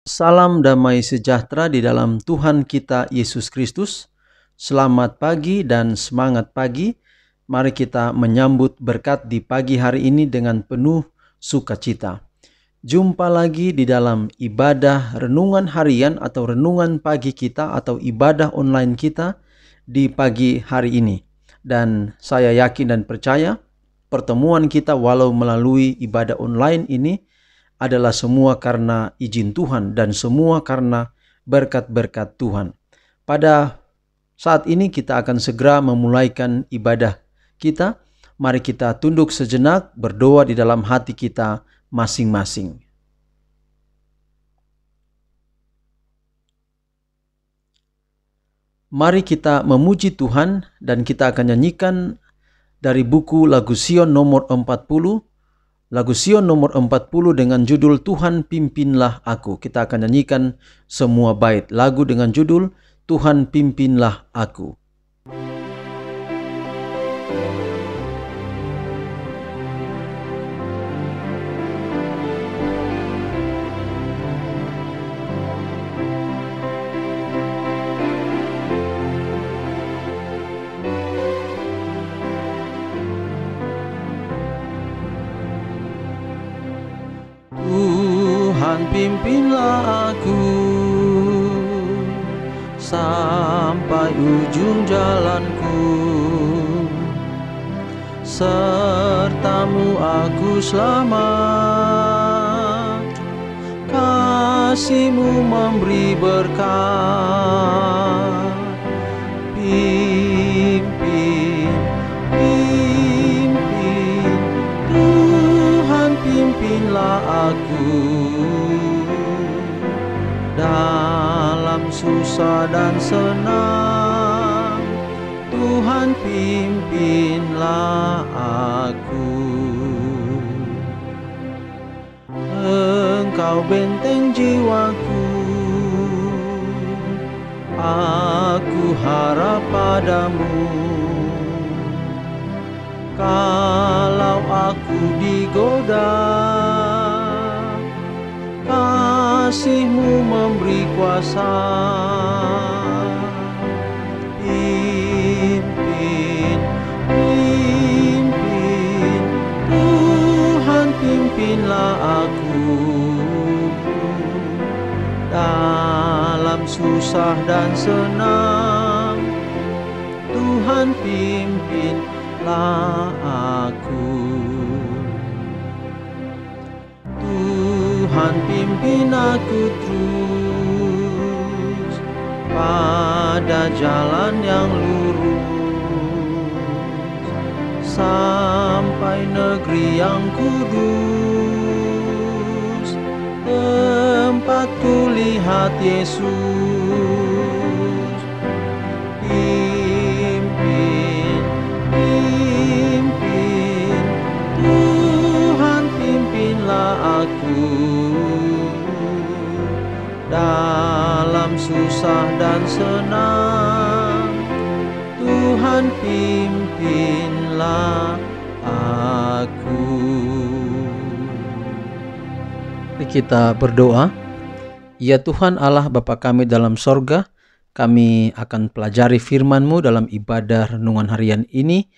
Salam damai sejahtera di dalam Tuhan kita Yesus Kristus. Selamat pagi dan semangat pagi. Mari kita menyambut berkat di pagi hari ini dengan penuh sukacita. Jumpa lagi di dalam ibadah renungan harian atau renungan pagi kita atau ibadah online kita di pagi hari ini. Dan saya yakin dan percaya pertemuan kita walau melalui ibadah online ini adalah semua karena izin Tuhan dan semua karena berkat-berkat Tuhan. Pada saat ini kita akan segera memulaikan ibadah kita. Mari kita tunduk sejenak, berdoa di dalam hati kita masing-masing. Mari kita memuji Tuhan dan kita akan nyanyikan dari buku Lagu Sion nomor 40. Lagu Sion nomor 40 dengan judul Tuhan Pimpinlah Aku. Kita akan nyanyikan semua bait lagu dengan judul Tuhan Pimpinlah Aku. Tuhan pimpinlah aku sampai ujung jalanku, sertamu aku selamat, kasih-Mu memberi berkat. Pimpin, Tuhan pimpinlah aku dalam susah dan senang. Tuhan pimpinlah aku. Engkau benteng jiwaku, aku harap padamu. Kalau aku digoda, kasih-Mu memberi kuasa. Pimpin, Tuhan pimpinlah aku dalam susah dan senang. Tuhan pimpinlah aku. Tuhan pimpin aku terus pada jalan yang lurus, sampai negeri yang kudus, tempat kulihat Yesus. Pimpin, Tuhan pimpinlah aku dalam susah dan senang. Tuhan pimpinlah aku. Mari kita berdoa. Ya Tuhan Allah Bapa kami dalam sorga, kami akan pelajari firman-Mu dalam ibadah renungan harian ini.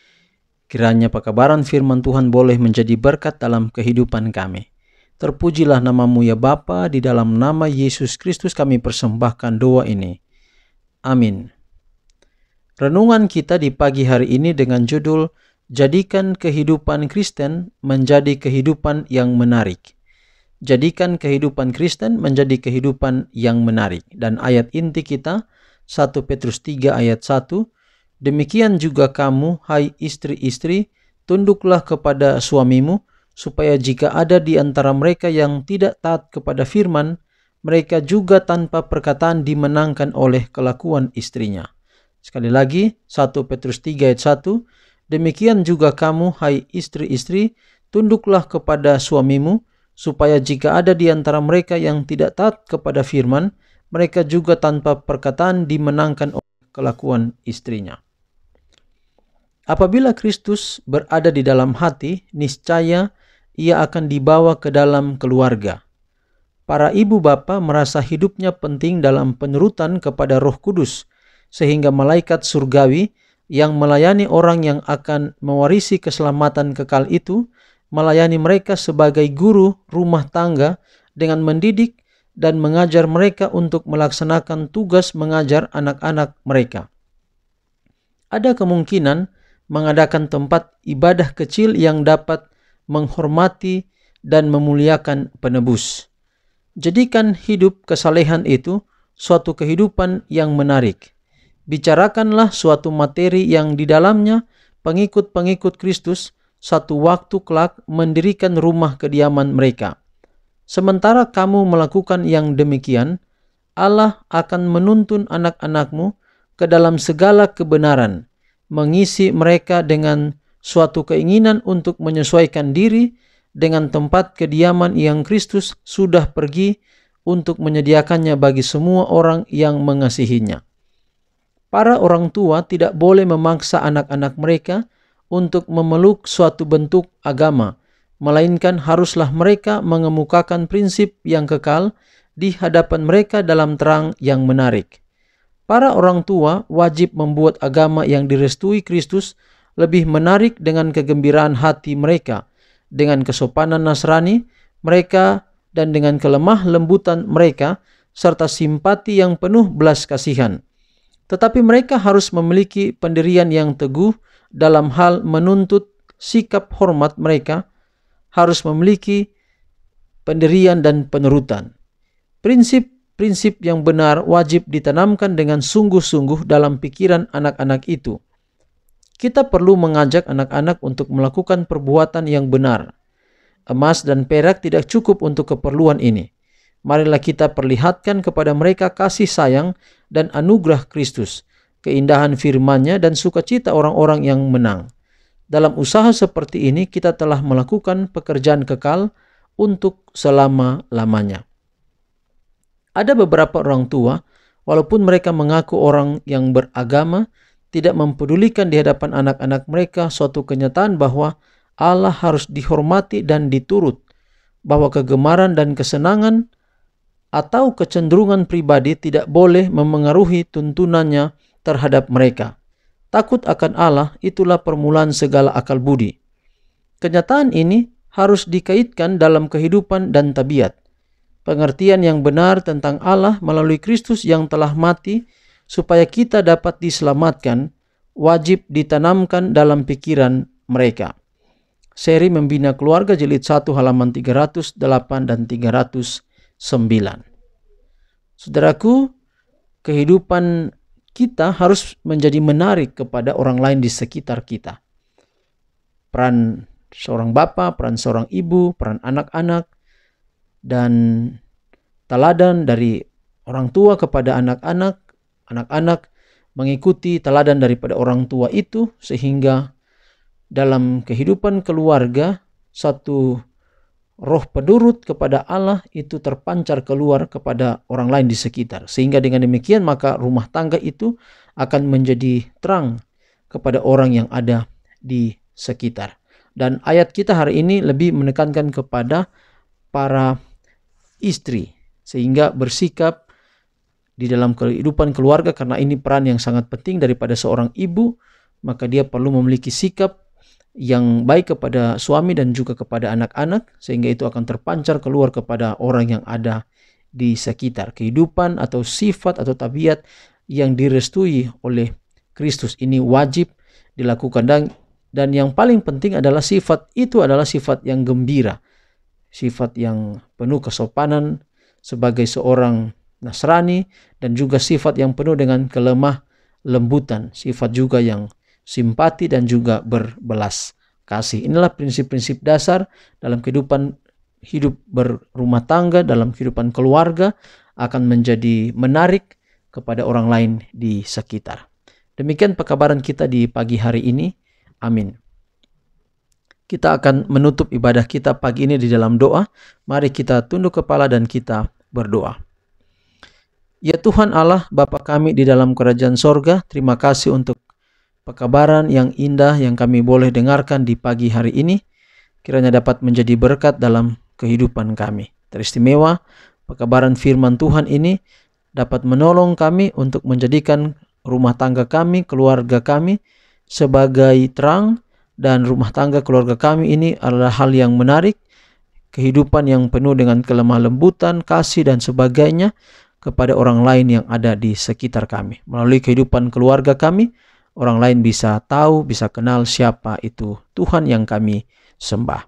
Kiranya pekabaran firman Tuhan boleh menjadi berkat dalam kehidupan kami. Terpujilah nama-Mu ya Bapa, di dalam nama Yesus Kristus kami persembahkan doa ini. Amin. Renungan kita di pagi hari ini dengan judul Jadikan kehidupan Kristen menjadi kehidupan yang menarik. Jadikan kehidupan Kristen menjadi kehidupan yang menarik. Dan ayat inti kita 1 Petrus 3 ayat 1. Demikian juga kamu, hai istri-istri, tunduklah kepada suamimu, supaya jika ada di antara mereka yang tidak taat kepada firman, mereka juga tanpa perkataan dimenangkan oleh kelakuan istrinya. Sekali lagi, 1 Petrus 3 ayat 1, demikian juga kamu, hai istri-istri, tunduklah kepada suamimu, supaya jika ada di antara mereka yang tidak taat kepada firman, mereka juga tanpa perkataan dimenangkan oleh kelakuan istrinya. Apabila Kristus berada di dalam hati, niscaya ia akan dibawa ke dalam keluarga. Para ibu bapa merasa hidupnya penting dalam penurutan kepada Roh Kudus, sehingga malaikat surgawi yang melayani orang yang akan mewarisi keselamatan kekal itu melayani mereka sebagai guru rumah tangga dengan mendidik dan mengajar mereka untuk melaksanakan tugas mengajar anak-anak mereka. Ada kemungkinan mengadakan tempat ibadah kecil yang dapat menghormati dan memuliakan penebus. Jadikan hidup kesalehan itu suatu kehidupan yang menarik. Bicarakanlah suatu materi yang di dalamnya pengikut-pengikut Kristus satu waktu kelak mendirikan rumah kediaman mereka. Sementara kamu melakukan yang demikian, Allah akan menuntun anak-anakmu ke dalam segala kebenaran, mengisi mereka dengan suatu keinginan untuk menyesuaikan diri dengan tempat kediaman yang Kristus sudah pergi untuk menyediakannya bagi semua orang yang mengasihinya. Para orang tua tidak boleh memaksa anak-anak mereka untuk memeluk suatu bentuk agama, melainkan haruslah mereka mengemukakan prinsip yang kekal di hadapan mereka dalam terang yang menarik. Para orang tua wajib membuat agama yang direstui Kristus lebih menarik dengan kegembiraan hati mereka, dengan kesopanan Nasrani mereka, dan dengan kelemah lembutan mereka, serta simpati yang penuh belas kasihan. Tetapi mereka harus memiliki pendirian yang teguh dalam hal menuntut sikap hormat mereka, harus memiliki pendirian dan penurutan. Prinsip-prinsip yang benar wajib ditanamkan dengan sungguh-sungguh dalam pikiran anak-anak itu. Kita perlu mengajak anak-anak untuk melakukan perbuatan yang benar. Emas dan perak tidak cukup untuk keperluan ini. Marilah kita perlihatkan kepada mereka kasih sayang dan anugerah Kristus, keindahan firman-Nya dan sukacita orang-orang yang menang. Dalam usaha seperti ini kita telah melakukan pekerjaan kekal untuk selama-lamanya. Ada beberapa orang tua, walaupun mereka mengaku orang yang beragama, tidak mempedulikan di hadapan anak-anak mereka suatu kenyataan bahwa Allah harus dihormati dan diturut, bahwa kegemaran dan kesenangan atau kecenderungan pribadi tidak boleh memengaruhi tuntunannya terhadap mereka. Takut akan Allah itulah permulaan segala akal budi. Kenyataan ini harus dikaitkan dalam kehidupan dan tabiat. Pengertian yang benar tentang Allah melalui Kristus yang telah mati supaya kita dapat diselamatkan, wajib ditanamkan dalam pikiran mereka. Seri Membina Keluarga jilid 1 halaman 308 dan 309. Saudaraku, kehidupan kita harus menjadi menarik kepada orang lain di sekitar kita. Peran seorang bapa, peran seorang ibu, peran anak-anak, dan teladan dari orang tua kepada anak-anak, anak-anak mengikuti teladan daripada orang tua itu, sehingga dalam kehidupan keluarga satu roh penurut kepada Allah itu terpancar keluar kepada orang lain di sekitar. Sehingga dengan demikian maka rumah tangga itu akan menjadi terang kepada orang yang ada di sekitar. Dan ayat kita hari ini lebih menekankan kepada para istri, sehingga bersikap di dalam kehidupan keluarga, karena ini peran yang sangat penting daripada seorang ibu, maka dia perlu memiliki sikap yang baik kepada suami dan juga kepada anak-anak, sehingga itu akan terpancar keluar kepada orang yang ada di sekitar. Kehidupan atau sifat atau tabiat yang direstui oleh Kristus ini wajib dilakukan, dan yang paling penting adalah sifat itu adalah sifat yang gembira, sifat yang penuh kesopanan sebagai seorang Nasrani, dan juga sifat yang penuh dengan kelemah lembutan, sifat juga yang simpati dan juga berbelas kasih. Inilah prinsip-prinsip dasar dalam kehidupan hidup berumah tangga, dalam kehidupan keluarga, akan menjadi menarik kepada orang lain di sekitar. Demikian pekabaran kita di pagi hari ini. Amin. Kita akan menutup ibadah kita pagi ini di dalam doa. Mari kita tunduk kepala dan kita berdoa. Ya Tuhan Allah, Bapa kami di dalam kerajaan sorga, terima kasih untuk pekabaran yang indah yang kami boleh dengarkan di pagi hari ini. kiranya dapat menjadi berkat dalam kehidupan kami. Teristimewa, pekabaran firman Tuhan ini dapat menolong kami untuk menjadikan rumah tangga kami, keluarga kami sebagai terang, dan rumah tangga keluarga kami ini adalah hal yang menarik, kehidupan yang penuh dengan kelemah lembutan, kasih dan sebagainya kepada orang lain yang ada di sekitar kami. Melalui kehidupan keluarga kami, orang lain bisa tahu, bisa kenal siapa itu Tuhan yang kami sembah.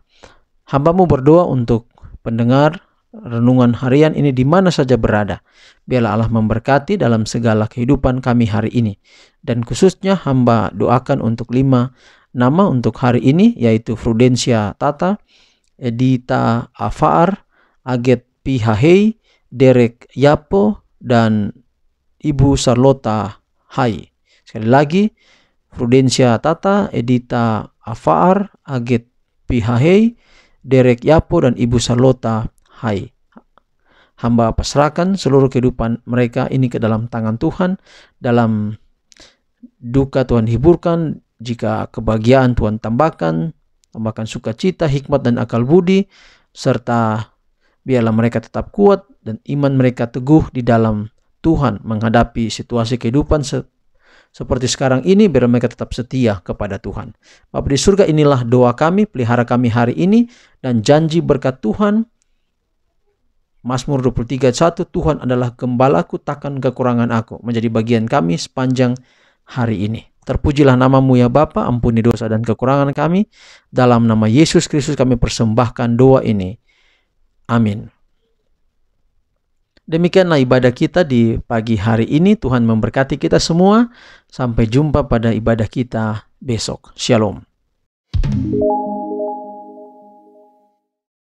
Hamba-Mu berdoa untuk pendengar renungan harian ini di mana saja berada. Biarlah Allah memberkati dalam segala kehidupan kami hari ini. Dan khususnya hamba doakan untuk 5 nama untuk hari ini, yaitu Prudensia Tata, Edita Afar, Aget Pihahei, Derek Yapo, dan Ibu Charlotta Hai. Sekali lagi, Prudensia Tata, Edita Afar, Aget Pihahei, Derek Yapo, dan Ibu Charlotta Hai. Hamba pasrahkan seluruh kehidupan mereka ini ke dalam tangan Tuhan. Dalam duka Tuhan hiburkan, jika kebahagiaan Tuhan tambahkan sukacita, hikmat, dan akal budi, serta biarlah mereka tetap kuat dan iman mereka teguh di dalam Tuhan menghadapi situasi kehidupan seperti sekarang ini. Biar mereka tetap setia kepada Tuhan. Bapa di surga, inilah doa kami, pelihara kami hari ini, dan janji berkat Tuhan. Mazmur 23:1, Tuhan adalah gembalaku, takkan kekurangan aku, menjadi bagian kami sepanjang hari ini. Terpujilah nama-Mu ya Bapa, ampuni dosa dan kekurangan kami. Dalam nama Yesus Kristus kami persembahkan doa ini. Amin. Demikianlah ibadah kita di pagi hari ini. Tuhan memberkati kita semua. Sampai jumpa pada ibadah kita besok. Shalom.